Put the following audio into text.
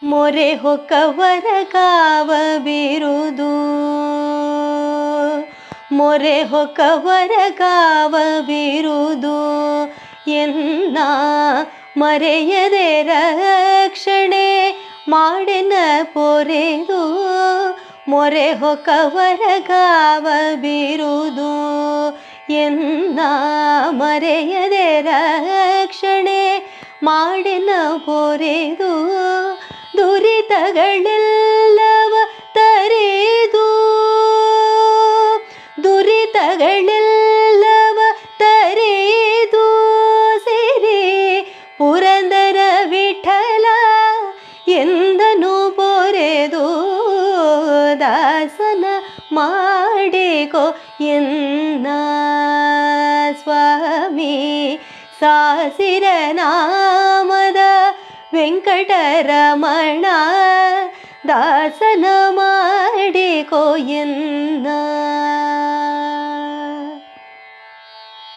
ಮೊರೆ ಹೊಕ್ಕವರ ಕಾವ ಬಿರುದು ಮೊರೆ ಹೊಕ್ಕವರ ಕಾವ ಬಿರುದು ಎನ್ನ ಮರೆಯದೆ ರಕ್ಷಣೆ ಮಾಡಿನ ಪೊರೆದು ಮೊರೆ ಹೊಕ್ಕವರ ಕಾವ ಬಿರುದು ಎನ್ನ ಮರೆಯದೆ ರಕ್ಷಣೆ ಮಾಡಿನ ಪೊರೆದು ದುರಿತಗಳೆಲ್ಲವ ತರೆದು ದುರಿತಗಳೆಲ್ಲವ ತರೆದು ಸಿರಿ ಪುರಂದರ ವಿಠಲ ಎಂದನು ಪೊರೆದು ದಾಸನ ಮಾಡಿಕೊ ಎನ್ನ ಸ್ವಾಮಿ ಸಾಸಿರ ನಾಮದ ವೆಂಕಟರಮಣ ದಾಸನ ಮಾಡಿಕೊ ಎನ್ನ